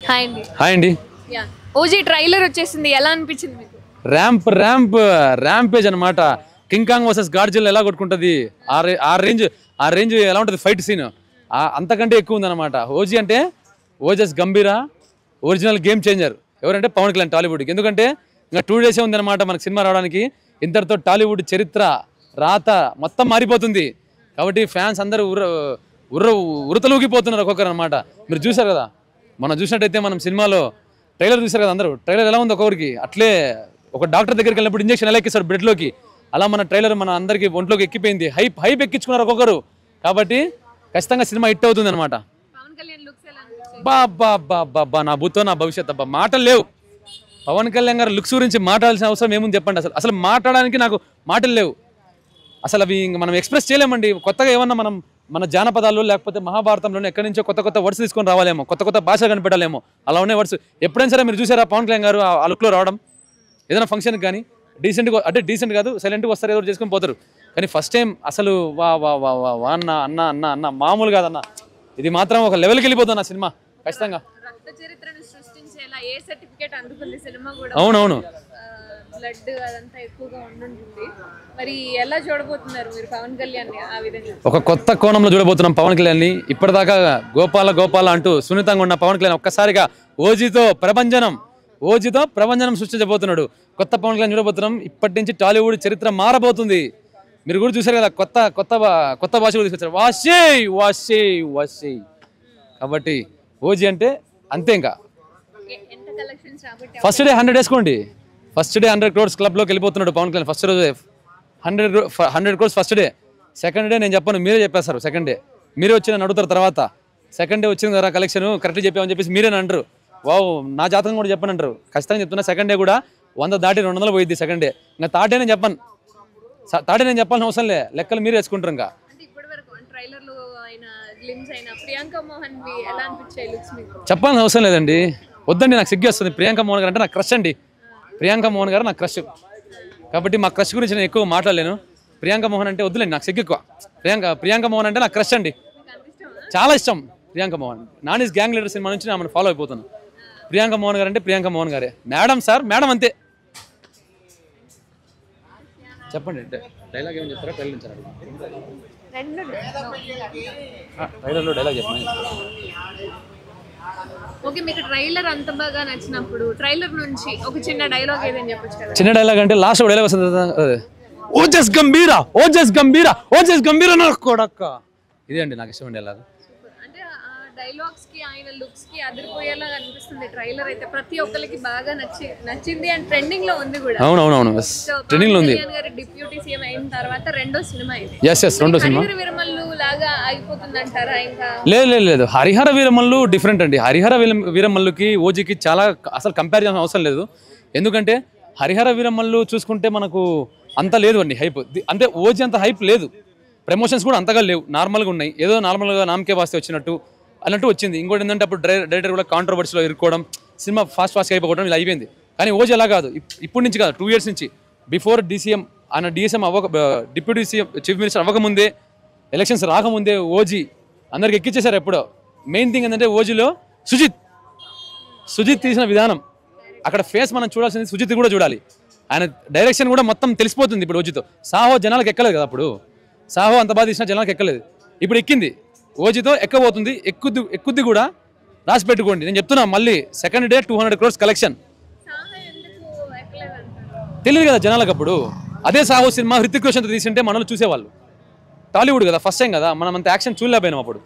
Hi అండి. Hi అండి. OG trailer వచ్చేసింది, ఎలా అనిపించింది మీకు? ర్యాంపేజ్ అనమాట. కింగ్ కాంగ్ వర్సెస్ గాడ్జిల్లా ఎలా కొట్టుకుంటుంది, ఆ రేంజ్ ఎలా ఉంటుంది ఫైట్ సీన్, అంతకంటే ఎక్కువ ఉందన్నమాట. ఓజీ అంటే ఓజస్ గంభీర ఒరిజినల్ గేమ్ చేంజర్ ఎవరంటే పవన్ కళ్యాణ్ టాలీవుడ్కి. ఎందుకంటే ఇంకా 2 days ఉందన్నమాట మనకు సినిమా రావడానికి. ఇంతటితో టాలీవుడ్ చరిత్ర రాత మొత్తం మారిపోతుంది. కాబట్టి ఫ్యాన్స్ అందరూ ఉరతలూగిపోతున్నారు ఒక్కొక్కరు అనమాట. మీరు చూసారు కదా, మనం చూసినట్టయితే మనం సినిమాలో ట్రైలర్ చూసారు కదా, అందరూ ట్రైలర్ ఎలా ఉంది ఒక్కొక్కరికి. అట్లే ఒక డాక్టర్ దగ్గరికి వెళ్ళినప్పుడు ఇంజక్షన్ ఎలా ఎక్కిస్తాడు బ్లడ్లోకి, అలా మన ట్రైలర్ మన అందరికి ఒంట్లోకి ఎక్కిపోయింది. హైప్ ఎక్కించుకున్నారు ఒక్కొక్కరు. కాబట్టి ఖచ్చితంగా సినిమా హిట్ అవుతుంది అనమాట. బా నా బుత్తో నా భవిష్యత్ అబ్బా, మాటలు లేవు. పవన్ కళ్యాణ్ గారు లుక్స్ గురించి మాట్లాడాల్సిన అవసరం ఏముంది చెప్పండి. అసలు మాట్లాడడానికి నాకు మాటలు లేవు. అసలు అవి మనం ఎక్స్ప్రెస్ చేయలేమండి. కొత్తగా ఏమన్నా మనం మన జానపదాలు లేకపోతే మహాభారతంలోనే ఎక్కడి నుంచో కొత్త వర్డ్స్ తీసుకొని రావాలేమో, కొత్త భాష కనిపెట్టాలేమో. అలా ఉన్నాయి వర్డ్స్. ఎప్పుడైనా సరే మీరు చూసారా పవన్ కళ్యాణ్ గారు ఆ లుక్లో రావడం? ఏదైనా ఫంక్షన్కి కానీ డీసెంట్గా, అంటే డీసెంట్ కాదు, సైలెంట్గా వస్తారు, ఏదో చేసుకొని పోతారు. కానీ ఫస్ట్ టైం అసలు వా వా వా వా వా అన్న అన్న అన్న అన్న మామూలు కాదన్న. ఇది మాత్రం ఒక లెవెల్కి వెళ్ళిపోతుంది ఆ సినిమా ఖచ్చితంగా. అవునవును. బ్లడ్ అదంతా ఎక్కువగా ఉంటుంది. మరి ఎలా చూడబోతున్నారు మీరు పవన్ కళ్యాణ్ ఆ విధంగా? ఒక కొత్త కోణంలో చూడబోతున్నాం పవన్ కళ్యాణ్ని. ఇప్పటిదాకా గోపాల అంటూ సున్నితంగా ఉన్న పవన్ కళ్యాణ్ ఒక్కసారిగా ఓజీతో ప్రభంజనం సృష్టించబోతున్నాడు. కొత్త పవన్ కళ్యాణ్ చూడబోతున్నాం. ఇప్పటి నుంచి టాలీవుడ్ చరిత్ర మారబోతుంది. మీరు కూడా చూసారు కదా, కొత్త భాష కూడా తీసుకొచ్చారు, వాషే. కాబట్టి ఓజీ అంటే అంతే. ఇంకా ఫస్ట్ డే 100 వేసుకోండి. ఫస్ట్ డే 100 crores క్లబ్లోకి వెళ్ళిపోతున్నాడు పవన్ కళ్యాణ్. ఫస్ట్ రోజు 100 crores first day. Second day నేను చెప్పను, మీరే చెప్పేస్తారు. సెకండ్ డే మీరే వచ్చి నన్ను అడుగుతారు తర్వాత. సెకండ్ డే వచ్చింది కదా కలెక్షన్ కరెక్ట్ చెప్పామని చెప్పేసి మీరే అంటారు. వావ్, నా జాతకం కూడా చెప్పని అంటారు. ఖచ్చితంగా చెప్తున్నా, సెకండ్ డే కూడా 100 దాటి 200 పోయింది సెకండ్ డే. ఇంకా థర్డ్ డే నేను చెప్పాను, చెప్పాల్సిన అవసరం లే, లెక్కలు మీరే వేసుకుంటారు. ఇంకా చెప్పాల్సిన అవసరం లేదండి. వద్దండి, నాకు సిగ్గు వస్తుంది. ప్రియాంక మోహన్ గారు అంటే నాకు క్రష్ అండి. ప్రియాంక మోహన్ గారు నాకు క్రష్. కాబట్టి మా క్రష్ గురించి నేను ఎక్కువ మాట్లాడలేను. ప్రియాంక మోహన్ అంటే వద్దులేండి, నాకు సిగ్గు ఎక్కువ. ప్రియాంక మోహన్ అంటే నాకు క్రష్ అండి, చాలా ఇష్టం Priyanka Mohan. Non is gang leader cinema నుంచి ఆమెను ఫాలో అయిపోతున్నాను. ప్రియాంక మోహన్ గారు అంటే ప్రియాంక మోహన్ గారే. మేడం సార్, మేడం అంతే. చెప్పండి, డైలాగ్ ఏమని చెప్తారా? ట్రైలర్లో డైలాగ్ చెప్పండి. ఓకే, మీకు ట్రైలర్ అంత బాగా నచ్చినప్పుడు ట్రైలర్ నుంచి ఒక చిన్న డైలాగ్ ఏదని చెప్పొచ్చు కదా? చిన్న డైలాగ్ అంటే లాస్ట్ డైలాగ్ వస్తుంది, ఓజస్ గంభీర నా కొడక్క. ఇదే అండి నాకు ఇష్టమైన డైలాగ్. అంటే ఆ డైలాగ్స్ కి ఆయన లుక్స్ కి అదిరిపోయేలా అనిపిస్తుంది ట్రైలర్ అయితే. ప్రతి ఒక్కరికి బాగా నచ్చింది అండ్ ట్రెండింగ్ లో ఉంది కూడా. అవునవును, ట్రెండింగ్ లో ఉంది. డిప్యూటీ సీఎం అయిన తర్వాత రెండో సినిమా ఇది. రెండో సినిమా. హరిహర వీరమల్లు లాగా అయిపోతుంది అంటారా? ఇంకా లేదు, హరిహర వీరమల్లు డిఫరెంట్ అండి. హరిహర వీరమల్లుకి ఓజీకి చాలా అసలు కంపేర్ చేయాల్సిన అవసరం లేదు. ఎందుకంటే హరిహర వీరమల్లు చూసుకుంటే మనకు అంత లేదు అండి హైప్. అంటే ఓజీ అంత హైప్ లేదు, ప్రమోషన్స్ కూడా అంతగా లేవు, నార్మల్గా ఉన్నాయి. ఏదో నార్మల్గా నామకే వాస్తే వచ్చినట్టు వచ్చింది. ఇంకోటి ఏంటంటే అప్పుడు డైరెక్టర్ కూడా కాంట్రవర్సీలో ఇరుక్కోవడం, సినిమా ఫాస్ట్ అయిపోవడం, ఇలా అయిపోయింది. కానీ ఓజీ అలా కాదు. ఇప్పటి నుంచి కాదు, 2 years నుంచి. బిఫోర్ డిసిఎం ఆయన DSM deputy CM chief minister అవ్వకముందే, ఎలక్షన్స్ రాకముందే ఓజీ అందరికి ఎక్కించేశారు. ఎప్పుడో మెయిన్ థింగ్ ఏంటంటే ఓజీలో సుజిత్ తీసిన విధానం, అక్కడ ఫేస్ మనం చూడాల్సింది, సుజిత్ కూడా చూడాలి. ఆయన డైరెక్షన్ కూడా మొత్తం తెలిసిపోతుంది. ఇప్పుడు ఓజీతో సాహో జనాలకు ఎక్కలేదు కదా, అప్పుడు సాహో అంత బాగా తీసిన జనాలకు ఎక్కలేదు. ఇప్పుడు ఎక్కింది, ఓజీతో ఎక్కబోతుంది, ఎక్కుద్ది కూడా. రాసి పెట్టుకోండి, నేను చెప్తున్నా మళ్ళీ. Second day 200 crores collection. తెలియదు కదా జనాలకు అప్పుడు. అదే సాహో సినిమా హృతిక్ రోషన్తో తీసింటే మనల్ని చూసేవాళ్ళు. టాలీవుడ్ కదా, ఫస్ట్ టైం కదా, మనం అంత యాక్షన్ చూడలేకపోయినాం అప్పుడు.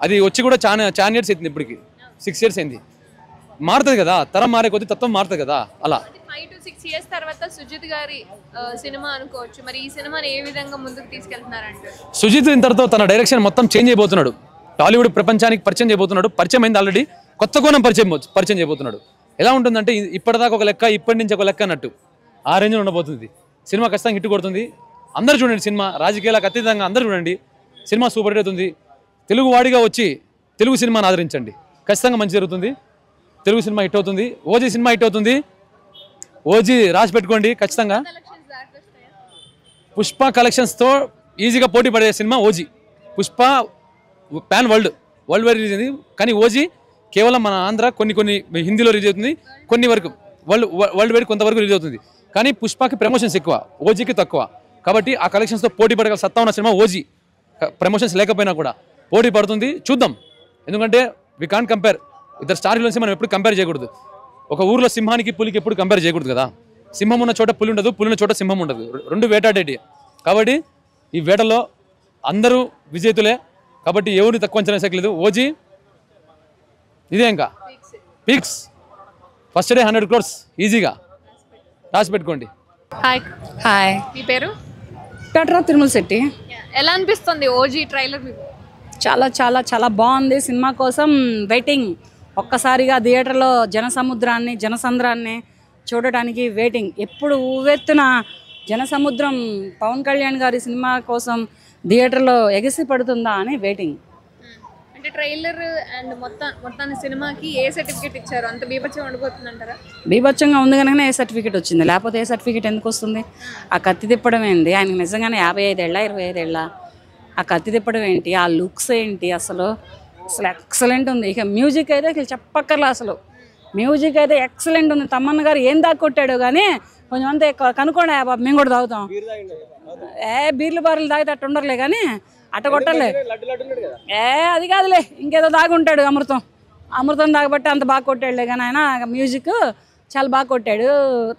అది వచ్చి కూడా చాలా ఇయర్స్ అవుతుంది, ఇప్పటికి 6 years అయింది. మారుతుంది కదా, తరం మారే కొద్ది తత్వం మారుతుంది కదా. అలా 5 to 6 years తర్వాత సుజిత్ గారి సినిమా అనుకోవచ్చు. మరి ఈ సినిమాని ఏ విధంగా ముందుకు తీసుకెళ్తున్నారంటే? సుజిత్ ఇంతటితో తన డైరెక్షన్ మొత్తం చేంజ్ అయిపోతున్నాడు. టాలీవుడ్ ప్రపంచానికి పరిచయం చేయబోతున్నాడు. పరిచయం అయింది ఆల్రెడీ, కొత్త కోణం పరిచయం చేయబోతున్నాడు. ఎలా ఉంటుందంటే ఇప్పటిదాకా ఒక లెక్క, ఇప్పటి నుంచి ఒక లెక్క అన్నట్టు ఆ రేంజ్లో ఉండబోతుంది. సినిమా ఖచ్చితంగా హిట్ కొడుతుంది. అందరూ చూడండి సినిమా, రాజకీయాలకు అతీతంగా అందరూ చూడండి. సినిమా సూపర్ హిట్ అవుతుంది. తెలుగు వాడిగా వచ్చి తెలుగు సినిమాని ఆదరించండి, ఖచ్చితంగా మంచి జరుగుతుంది. తెలుగు సినిమా హిట్ అవుతుంది, ఓజీ సినిమా హిట్ అవుతుంది. ఓజీ రాసి పెట్టుకోండి ఖచ్చితంగా. పుష్ప కలెక్షన్స్తో ఈజీగా పోటీ పడే cinema OG. Pushpa pan world wide release అయింది, కానీ ఓజీ కేవలం మన ఆంధ్ర కొన్ని హిందీలో రిలీజ్ అవుతుంది, కొన్ని వరకు వరల్డ్ వైడ్ కొంతవరకు రిలీజ్ అవుతుంది. కానీ పుష్పకి ప్రమోషన్స్ ఎక్కువ, ఓజీకి తక్కువ. కాబట్టి ఆ కలెక్షన్స్తో పోటీ పడగల సత్తా ఉన్న సినిమా ఓజీ. ప్రమోషన్స్ లేకపోయినా కూడా పోటీ పడుతుంది, చూద్దాం. ఎందుకంటే వి కాంట్ కంపేర్, ఇద్దరు స్టార్ హీరోస్ మనం ఎప్పుడు కంపేర్ చేయకూడదు. ఒక ఊర్లో సింహానికి పులికి ఎప్పుడు కంపేర్ చేయకూడదు కదా. సింహం ఉన్న చోట పులి ఉండదు, పులి ఉన్న చోట సింహం ఉండదు, రెండు వేటాడేటి. కాబట్టి ఈ వేటలో అందరూ విజేతులే. కాబట్టి ఎవరిని తక్కువ అంచనా వేసలేదు. ఓజీ ఇదే ఇంకా పీక్స్. ఫస్ట్ డే 100 crores ఈజీగా రాసి పెట్టుకోండి. హాయ్ హాయ్, మీ పేరు? పెట్రా తిరుమల శెట్టి. ఎలా అనిపిస్తుంది ఓజీ ట్రైలర్ మీకు? చాలా చాలా చాలా బాగుంది. సినిమా కోసం వెయిటింగ్. ఒక్కసారిగా థియేటర్లో జనసంద్రాన్ని చూడటానికి వెయిటింగ్. ఎప్పుడు ఉవ్వెత్తున జనసముద్రం పవన్ కళ్యాణ్ గారి సినిమా కోసం థియేటర్లో ఎగిసి పడుతుందా అని వెయిటింగ్. అంటే ట్రైలర్ అండ్ మొత్తాన్ని సినిమాకి ఏ సర్టిఫికేట్ ఇచ్చారు? అంత బీభత్సం ఉండిపోతుందంటారా? బీభత్సంగా ఉంది కనుక ఏ సర్టిఫికేట్ వచ్చింది, లేకపోతే ఏ సర్టిఫికేట్ ఎందుకు వస్తుంది? ఆ కత్తి తిప్పడం ఏంటి? ఆయనకి నిజంగానే 55 ఏళ్ళ 25 ఏళ్ళ? ఆ కత్తి తిప్పడం ఏంటి? ఆ లుక్స్ ఏంటి? అసలు ఎక్సలెంట్ ఉంది. ఇక మ్యూజిక్ అయితే అసలు చెప్పక్కర్లా. అసలు మ్యూజిక్ అయితే ఎక్సలెంట్ ఉంది. తమ్మన్న గారు ఏం దాక్కొట్టాడు కానీ కొంచెం అంతే కనుక్కోండి బాబు, మేము కూడా తాగుతాం. బీర్లు బార్లు తాగితే అట్టు ఉండరులే కానీ అట్ట కొట్టలే. అది కాదులే, ఇంకేదో దాగుంటాడు. అమృతం దాగబట్టి అంత బాగా కొట్టాడులే కానీ ఆయన మ్యూజిక్ చాలా బాగా కొట్టాడు.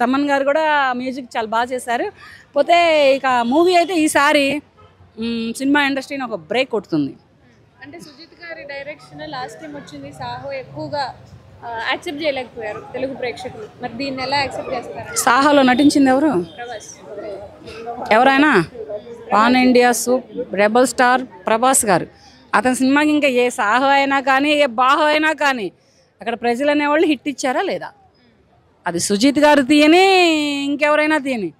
తమ్మన్ గారు కూడా మ్యూజిక్ చాలా బాగా చేశారు. పోతే ఇక మూవీ అయితే ఈసారి సినిమా ఇండస్ట్రీని ఒక బ్రేక్ కొడుతుంది. అంటే సుజిత్ గారి డైరెక్షన్ లాస్ట్ టైం వచ్చింది సాహో, ఎక్కువగా యాక్సెప్ట్ చేయలేకపోయారు తెలుగు ప్రేక్షకులు. మరి దీన్ని ఎలా యాక్సెప్ట్ చేస్తారు? సాహోలో నటించింది ఎవరు? ప్రభాస్. ఎవరైనా pan India rebel star Prabhas గారు. అతని సినిమాకి ఇంకా ఏ సాహో అయినా కానీ ఏ బాహో అయినా కానీ అక్కడ ప్రజలు అనేవాళ్ళు హిట్ ఇచ్చారా లేదా? అది సుజిత్ గారు తీయని ఇంకెవరైనా తీయని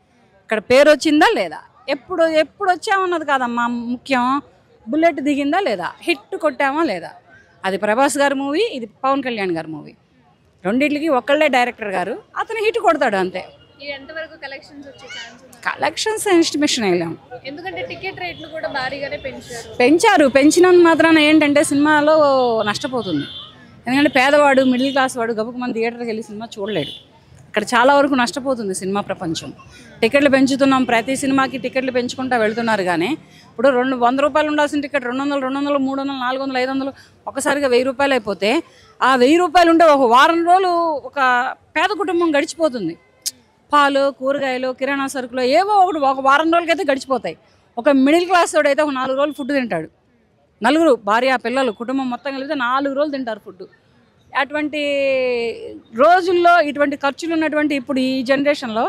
ఇక్కడ పేరు వచ్చిందా లేదా? ఎప్పుడు వచ్చామన్నది కాదమ్మా ముఖ్యం. బుల్లెట్ దిగిందా లేదా? హిట్ కొట్టామా లేదా? అది ప్రభాస్ గారి మూవీ, ఇది పవన్ కళ్యాణ్ గారి మూవీ. రెండింటికి ఒకళ్ళే డైరెక్టర్ గారు, అతను హిట్ కొడతాడు అంతే. ఎంతవరకు కలెక్షన్స్ వచ్చే ఛాన్స్ ఉంది? కలెక్షన్స్ ఎస్టిమేషన్ వేయలేము, ఎందుకంటే టికెట్ రేట్లు కూడా భారీగానే పెంచినంత మాత్రాన ఏంటంటే సినిమాలో నష్టపోతుంది. ఎందుకంటే పేదవాడు, మిడిల్ క్లాస్ వాడు గబుకు మన థియేటర్కి వెళ్ళి సినిమా చూడలేడు. ఇక్కడ చాలా వరకు నష్టపోతుంది సినిమా ప్రపంచం. టికెట్లు పెంచుతున్నాం, ప్రతి సినిమాకి టికెట్లు పెంచుకుంటూ వెళ్తున్నారు. కానీ ఇప్పుడు 100 రూపాయలు ఉండాల్సిన టికెట్ 200, 300, 400, 500 ఒక్కసారిగా 1000 రూపాయలు అయిపోతే ఆ 1000 రూపాయలు ఉంటే ఒక వారం రోజులు ఒక పేద కుటుంబం గడిచిపోతుంది. పాలు, కూరగాయలు, కిరాణా సరుకులు ఏవో ఒకటి ఒక వారం రోజులకైతే గడిచిపోతాయి. ఒక మిడిల్ క్లాస్ వాడు అయితే ఒక 4 రోజులు ఫుడ్ తింటాడు. నలుగురు భార్య పిల్లలు కుటుంబం మొత్తం కలిపితే 4 రోజులు తింటారు ఫుడ్. అటువంటి రోజుల్లో ఇటువంటి ఖర్చులు ఉన్నటువంటి ఇప్పుడు ఈ జనరేషన్లో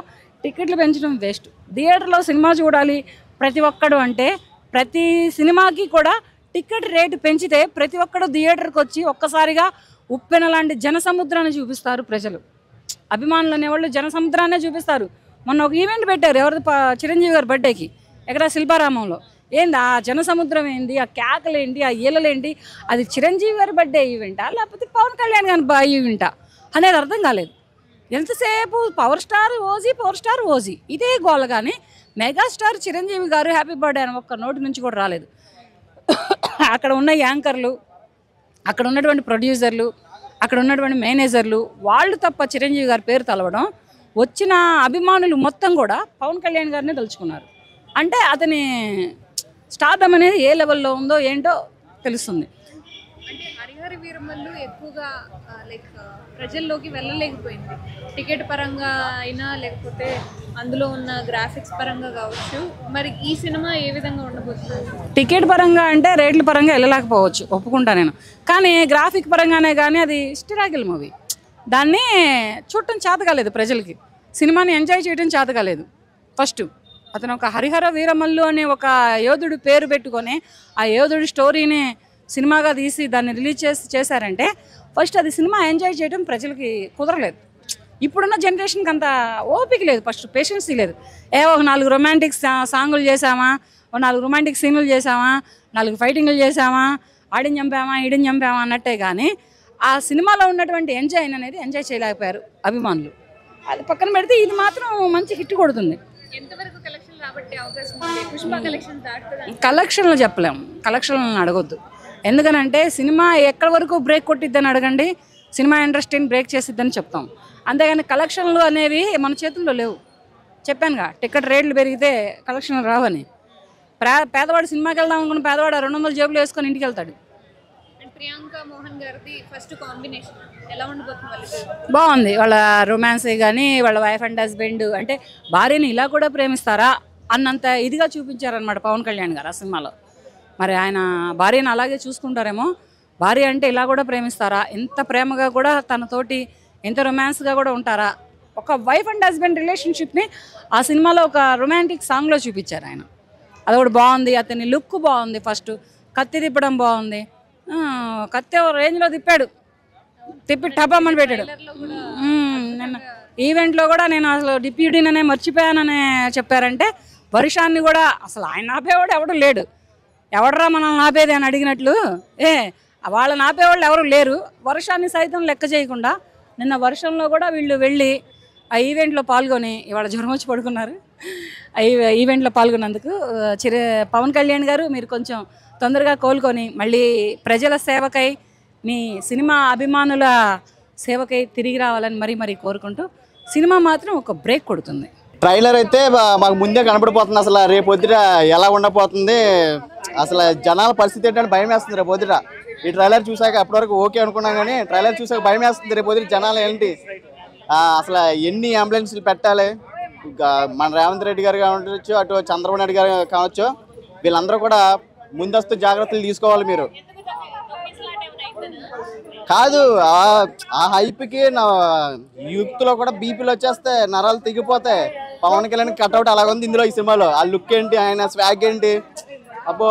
టికెట్లు పెంచడం వేస్ట్. థియేటర్లో సినిమా చూడాలి ప్రతి ఒక్కడు అంటే ప్రతి సినిమాకి కూడా టికెట్ రేటు పెంచితే ప్రతి ఒక్కడు థియేటర్కి వచ్చి ఒక్కసారిగా ఉప్పెన లాంటి జనసముద్రాన్ని చూపిస్తారు ప్రజలు. అభిమానులు అనేవాళ్ళు జనసముద్రాన్నే చూపిస్తారు. మొన్న ఒక ఈవెంట్ పెట్టారు ఎవరిది, చిరంజీవి గారి బర్త్డేకి, ఎక్కడ శిల్పారామంలో. ఏంది ఆ జనసముద్రం ఏంటి, ఆ కేకలేంటి, ఆ ఈలలేంటి? అది చిరంజీవి గారి బర్త్డే ఈవెంటా లేకపోతే పవన్ కళ్యాణ్ గారి ఈవెంటా అనేది అర్థం కాలేదు. ఎంతసేపు పవర్ స్టార్ ఓజీ ఇదే గోల. కానీ మెగాస్టార్ చిరంజీవి గారు హ్యాపీ బర్త్డే అని ఒక్క నోటి నుంచి కూడా రాలేదు. అక్కడ ఉన్న యాంకర్లు, అక్కడ ఉన్నటువంటి ప్రొడ్యూసర్లు, అక్కడ ఉన్నటువంటి మేనేజర్లు వాళ్ళు తప్ప చిరంజీవి గారి పేరు తలవడం, వచ్చిన అభిమానులు మొత్తం కూడా పవన్ కళ్యాణ్ గారినే తలుచుకున్నారు. అంటే అతని స్టార్డమ్ అనేది ఏ లెవెల్లో ఉందో ఏంటో తెలుస్తుంది. అంటే హరిహర వీరమల్లు ఎక్కువగా ప్రజల్లోకి వెళ్ళలేకపోయింది. టికెట్ పరంగా అయినా లేకపోతే అందులో ఉన్న గ్రాఫిక్స్ పరంగా కావచ్చు. మరి ఈ సినిమా ఏ విధంగా ఉండబోతుంది? టికెట్ పరంగా అంటే రేట్ల పరంగా వెళ్ళలేకపోవచ్చు, ఒప్పుకుంటా నేను. కానీ గ్రాఫిక్ పరంగానే కానీ అది స్టిరాగిల్ మూవీ. దాన్ని చూడటం చేత కాలేదు ప్రజలకి, సినిమాని ఎంజాయ్ చేయడం చేత కాలేదు. ఫస్ట్ అతను ఒక హరిహర వీరమల్లు అనే ఒక యోధుడు పేరు పెట్టుకొని ఆ యోధుడి స్టోరీని సినిమాగా తీసి దాన్ని రిలీజ్ చేశారంటే ఫస్ట్ అది సినిమా ఎంజాయ్ చేయడం ప్రజలకి కుదరలేదు. ఇప్పుడున్న జనరేషన్కి అంత ఓపిక లేదు, ఫస్ట్ పేషెన్సీ లేదు. ఒక 4 రొమాంటిక్ సాంగులు చేసామా, ఒక 4 రొమాంటిక్ సీన్లు చేసామా, 4 ఫైటింగ్లు చేసామా, ఆడిని చంపామా ఈడిని చంపామా అన్నట్టే కానీ ఆ సినిమాలో ఉన్నటువంటి ఎంజాయ్ చేయలేకపోయారు అభిమానులు. అది పక్కన పెడితే ఇది మాత్రం మంచి హిట్ కొడుతుంది. ఎంతవరకు కలెక్షన్ రాబట్టే అవకాశం ఉంది? పుష్ప కలెక్షన్ దాటుతుందా? కలెక్షన్లు చెప్పలేము, కలెక్షన్లను అడగొద్దు. ఎందుకనంటే సినిమా ఎక్కడి వరకు బ్రేక్ కొట్టిద్దని అడగండి, సినిమా ఇండస్ట్రీని బ్రేక్ చేసిద్దని చెప్తాం. అంతేగాని కలెక్షన్లు అనేవి మన చేతుల్లో లేవు. చెప్పానుగా, టికెట్ రేట్లు పెరిగితే కలెక్షన్లు రావని. పేదవాడు సినిమాకి వెళ్దాం అనుకున్న పేదవాడు 200 జేబులు వేసుకొని ఇంటికి వెళ్తాడు. ప్రియాంక మోహన్ గారిది ఫస్ట్ కాంబినేషన్ ఎలా ఉండబోతుంది వాళ్ళిద్దరు? బాగుంది. వాళ్ళ రొమాన్సే కానీ, వాళ్ళ వైఫ్ అండ్ హస్బెండ్ అంటే భార్యని ఇలా కూడా ప్రేమిస్తారా అన్నంత ఇదిగా చూపించారనమాట పవన్ కళ్యాణ్ గారు ఆ సినిమాలో. మరి ఆయన భార్యను అలాగే చూసుకుంటారేమో. భార్య అంటే ఇలా కూడా ప్రేమిస్తారా, ఎంత ప్రేమగా కూడా తనతోటి ఎంత రొమాన్స్గా కూడా ఉంటారా. ఒక వైఫ్ అండ్ హస్బెండ్ రిలేషన్షిప్ని ఆ సినిమాలో ఒక రొమాంటిక్ సాంగ్లో చూపించారు ఆయన. అదొకటి బాగుంది. అతని లుక్ బాగుంది. ఫస్ట్ కత్తి తిప్పడం బాగుంది. కత్తి రేంజ్లో తిప్పి టపామని పెట్టాడు. నిన్న ఈవెంట్లో కూడా నేను అసలు డిప్యూటీననే మర్చిపోయాననే చెప్పారంటే, వర్షాన్ని కూడా అసలు ఆయన ఆపేవాడు ఎవడు లేడు. ఎవడరా మనల్ని ఆపేది అని అడిగినట్లు వాళ్ళని ఆపేవాళ్ళు ఎవరు లేరు. వర్షాన్ని సైతం లెక్క చేయకుండా నిన్న వర్షంలో కూడా వీళ్ళు వెళ్ళి ఆ ఈవెంట్లో పాల్గొని, ఇవాళ జ్వరం వచ్చి పడుకున్నారు. ఈవెంట్లో పాల్గొన్నందుకు పవన్ కళ్యాణ్ గారు మీరు కొంచెం తొందరగా కోలుకొని మళ్ళీ ప్రజల సేవకై, మీ సినిమా అభిమానుల సేవకై తిరిగి రావాలని మరీ కోరుకుంటూ, సినిమా మాత్రం ఒక బ్రేక్ కొడుతుంది. ట్రైలర్ అయితే మాకు ముందే కనపడిపోతుంది. అసలు రేపు పొద్దుట ఎలా ఉండబోతుంది, అసలు జనాల పరిస్థితి ఏంటంటే భయం వేస్తుంది రేపు పొద్దుట. ఈ ట్రైలర్ చూసాక అప్పటివరకు ఓకే అనుకున్నాం, కానీ ట్రైలర్ చూసాక భయం వేస్తుంది. రేపు పొద్దుట జనాలు ఏంటి, అసలు ఎన్ని అంబులెన్స్లు పెట్టాలి, మన రేవంత్ రెడ్డి గారు కావచ్చు, అటు చంద్రబాబు నాయుడు గారు కావచ్చు, వీళ్ళందరూ కూడా ముందస్తు జాగ్రత్తలు తీసుకోవాలి. మీరు కాదు ఆ హైప్కి నా యూత్లో కూడా బీపీలు వచ్చేస్తే నరాలు తెగిపోతాయి. పవన్ కళ్యాణ్ కట్అవుట్ అలాగుంది ఇందులో. ఈ సినిమాలో ఆ లుక్ ఏంటి, ఆయన స్వాగ్ ఏంటి, అబ్బో.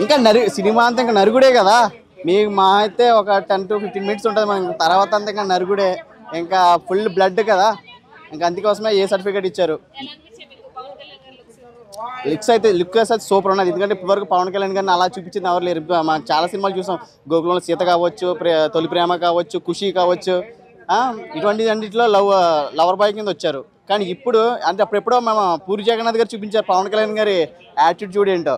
ఇంకా సినిమా అంతా ఇంకా నరుగుడే కదా. మీకు మా అయితే ఒక 10 to 15 minutes ఉంటుంది, మనకి తర్వాత అంతా ఇంకా నరుగుడే, ఇంకా ఫుల్ బ్లడ్ కదా. ఇంకా అందుకోసమే ఏ సర్టిఫికేట్ ఇచ్చారు. లుక్ అయితే సూపర్ ఉన్నది. ఎందుకంటే ఇప్పటివరకు పవన్ కళ్యాణ్ గారిని అలా చూపించింది ఎవరు లేరు. మనం చాలా సినిమాలు చూసాం, గోకులంలో సీత కావచ్చు, తొలి ప్రేమ కావచ్చు, ఖుషి కావచ్చు, ఇటువంటి అన్నింటిలో లవర్ బాయ్ కింద వచ్చారు. కానీ ఇప్పుడు అంటే అప్పుడెప్పుడో మనం పూరి జగన్నాథ్ గారు చూపించారు పవన్ కళ్యాణ్ గారి యాటిట్యూడ్ ఏంటో.